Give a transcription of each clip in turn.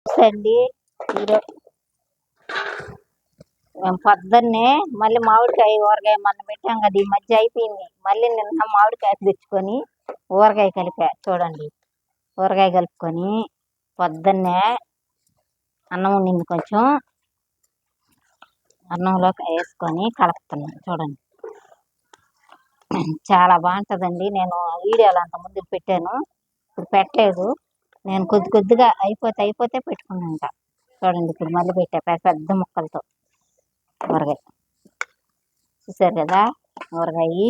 అండి ఈరోజు మేము పొద్దున్నే మళ్ళీ మామిడికాయ ఊరగాయ మొన్న పెట్టాం కదా, ఈ మధ్య అయిపోయింది. మళ్ళీ నిన్న మామిడికాయ తెచ్చుకొని ఊరగాయ కలిపా. చూడండి, ఊరగాయ కలుపుకొని పొద్దున్నే అన్నం వండింది, కొంచెం అన్నంలో వేసుకొని కలుపుతున్నాను. చూడండి, చాలా బాగుంటుందండి. నేను వీడియోలో అంత ముందు పెట్టాను, ఇప్పుడు పెట్టలేదు. నేను కొద్దిగా అయిపోతే పెట్టుకున్నాంట. చూడండి, ఇప్పుడు మళ్ళీ పెట్టా పెద్ద ముక్కలతో ఊరగాయ. చూసారు కదా, ఊరగాయ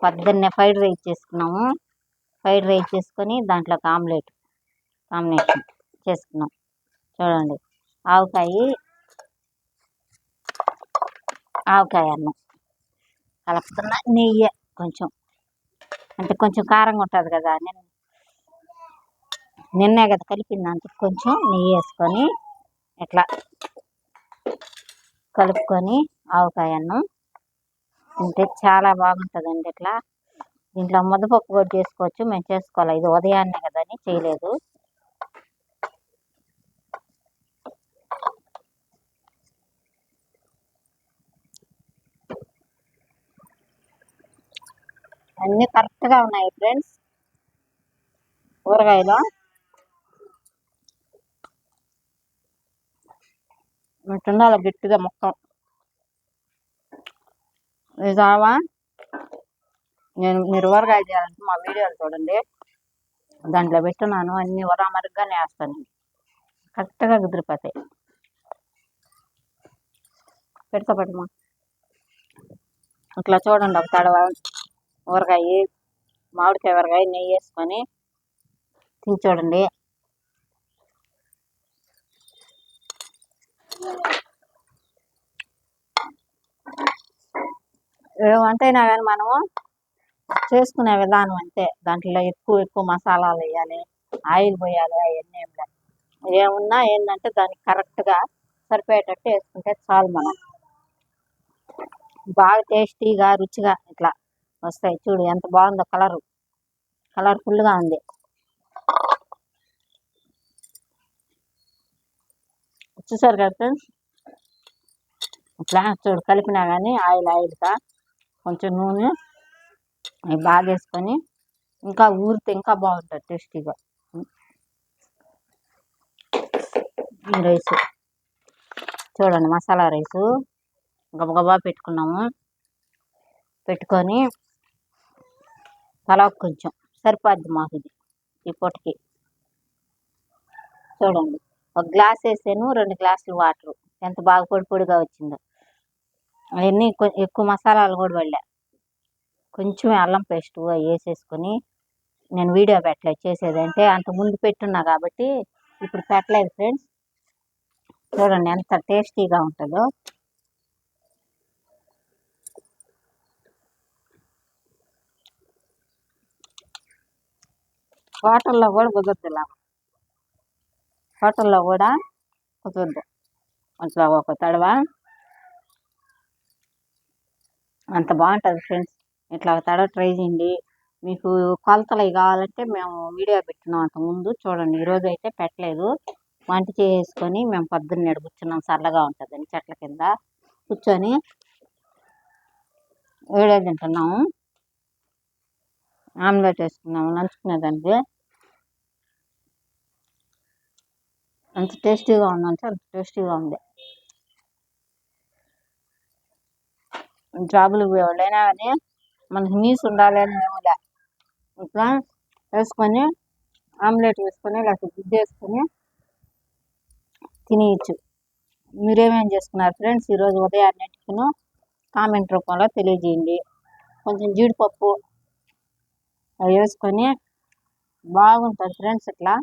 పొద్దున్నే ఫ్రైడ్ రైస్ చేసుకున్నాము. ఫ్రైడ్ రైస్ చేసుకొని దాంట్లోకి కాంబినేషన్ చేసుకున్నాం. చూడండి, ఆవకాయ అన్నం కలుపుతున్నా. నెయ్యి కొంచెం, అంటే కొంచెం కారంగా ఉంటుంది కదా, నిన్నే కదా కలిపింది, అంత కొంచెం నెయ్యి వేసుకొని ఇట్లా కలుపుకొని ఆవకాయ అన్నం తింటే చాలా బాగుంటుందండి. ఇట్లా దీంట్లో ముద్దపప్పు కూడా చేసుకోవచ్చు, మేము చేసుకోవాలి. ఇది ఉదయాన్నే కదా అని చేయలేదు. అన్నీ కరెక్ట్గా ఉన్నాయి ఫ్రెండ్స్. ఊరగాయలో ఉండాలి గట్టిగా మొత్తం. నిజావా మీరు ఊరగాయ చేయాలంటే మా వీడియోలు చూడండి, దాంట్లో పెట్టున్నాను. అన్ని ఉరామరుగ్గానే వేస్తాను, కరెక్ట్గా కుదిరిపోతాయి. పెట్టమా ఇట్లా చూడండి, ఒక తడవ ఊరగాయ, మామిడికాయ ఊరగాయ నెయ్యి వేసుకొని తిని చూడండి. ఏమంటైనా కానీ మనము చేసుకునే విధానం అంతే. దాంట్లో ఎక్కువ మసాలాలు వేయాలి, ఆయిల్ పోయాలి, అవన్నీ ఏమున్నా ఏంటంటే దానికి కరెక్ట్గా సరిపోయేటట్టు వేసుకుంటే చాలు. మనం బాగా టేస్టీగా రుచిగా ఇట్లా వస్తాయి. చూడు ఎంత బాగుందో, కలర్ఫుల్గా ఉంది. చూసారు కదా ఫ్రెండ్స్, ఇట్లా చూడు కలిపినా కానీ ఆయిల్గా కొంచెం నూనె బాగా వేసుకొని ఇంకా ఊరితే ఇంకా బాగుంటుంది టేస్టీగా. ఈ రైసు చూడండి, మసాలా రైసు గబగబా పెట్టుకున్నాము. పెట్టుకొని పలావ్ కొంచెం సరిపోద్ది మాకు ఇది ఈ పూటకి. చూడండి, ఒక గ్లాస్ వేసాను, 2 గ్లాసులు వాటరు. ఎంత బాగా పొడిగా వచ్చిందో. అవన్నీ ఎక్కువ మసాలాలు కూడా పడలే, కొంచెం అల్లం పేస్ట్ వేసేసుకొని. నేను వీడియో పెట్టలేదు చేసేదంటే, అంత ముందు పెట్టున్నా కాబట్టి ఇప్పుడు పెట్టలేదు ఫ్రెండ్స్. చూడండి ఎంత టేస్టీగా ఉంటుందో. హోటల్లో కూడా కుదరదు, హోటల్లో కూడా కుదరదు. అట్లా ఒక తడవ అంత బాగుంటుంది ఫ్రెండ్స్. ఇట్లా ఒక తడవ ట్రై చేయండి. మీకు కొలతలు కావాలంటే మేము వీడియో పెట్టినాం అంతకుముందు, చూడండి. ఈరోజు అయితే పెట్టలేదు. వంట చేసుకొని మేము పొద్దున్నే కూర్చున్నాం, చల్లగా ఉంటుందని చెట్ల కింద కూర్చొని వీడియో తింటున్నాము. ఆమ్లెట్ వేసుకున్నాము నంచుకునేదానికి. ఎంత టేస్టీగా ఉందంటే అంత టేస్టీగా ఉంది. జాబులు ఎవరైనా కానీ మనకి నీసు ఉండాలి అని ఏమిలే, ఇట్లా వేసుకొని ఆమ్లెట్ వేసుకొని లేకపోతే గుడ్డు వేసుకొని తినేయచ్చు. మీరేమేమి చేసుకున్నారు ఫ్రెండ్స్ ఈరోజు ఉదయాన్నే టిఫిన్? కామెంట్ రూపంలో తెలియజేయండి. కొంచెం జీడిపప్పు అవి వేసుకొని బాగుంటుంది ఫ్రెండ్స్. ఇట్లా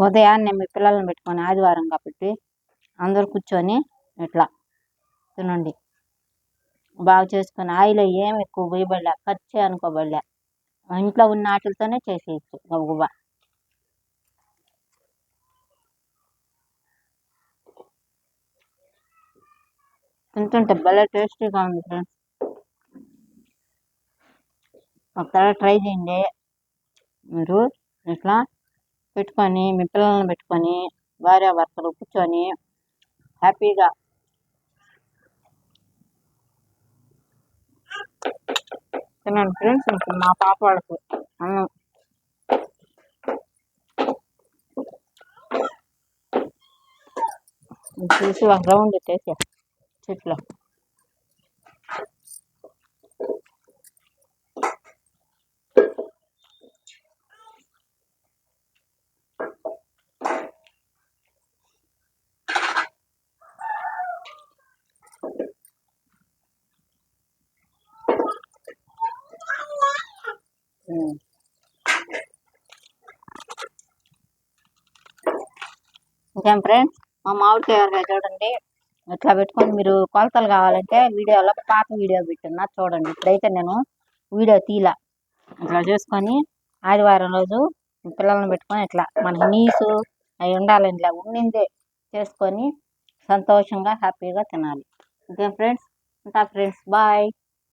ఉదయాన్నే మీ పిల్లలను పెట్టుకొని, ఆదివారం కాబట్టి అందరూ కూర్చొని ఇట్లా తినండి. బాగా చేసుకొని ఆయిల్ ఏం ఎక్కువ వేయబడలే, ఖర్చే అనుకోబడలే. ఇంట్లో ఉన్న వాటితోనే చేసేయచ్చు గబగబా. తింటుంటే భలే టేస్టీగా ఉంది ఫ్రెండ్స్. ఒకసారి ట్రై చేయండి మీరు ఇట్లా. పెట్టుకొని మీ పిల్లల్ని పెట్టుకొని భార్యాభర్తలు కూర్చొని హ్యాపీగా తినండి ఫ్రెండ్స్. ఇప్పుడు మా పాప వాళ్ళకి అన్నం చూసి ఒక రౌండ్ ఎట్టేసా చెట్లో. ఇంకేం ఫ్రెండ్స్, మా మామిడికాయ ఎవరికాయ చూడండి ఇట్లా పెట్టుకొని. మీరు కొలతలు కావాలంటే వీడియోలో పాత వీడియో పెట్టున్నా చూడండి. ఇప్పుడైతే నేను వీడియో తీలా. ఇట్లా చేసుకొని ఆదివారం రోజు పిల్లల్ని పెట్టుకొని ఇట్లా మనకి నీసు అవి ఉండాలని ఇట్లా ఉండిందే చేసుకొని సంతోషంగా హ్యాపీగా తినాలి. ఓకే ఫ్రెండ్స్, ఉంటా ఫ్రెండ్స్, బాయ్.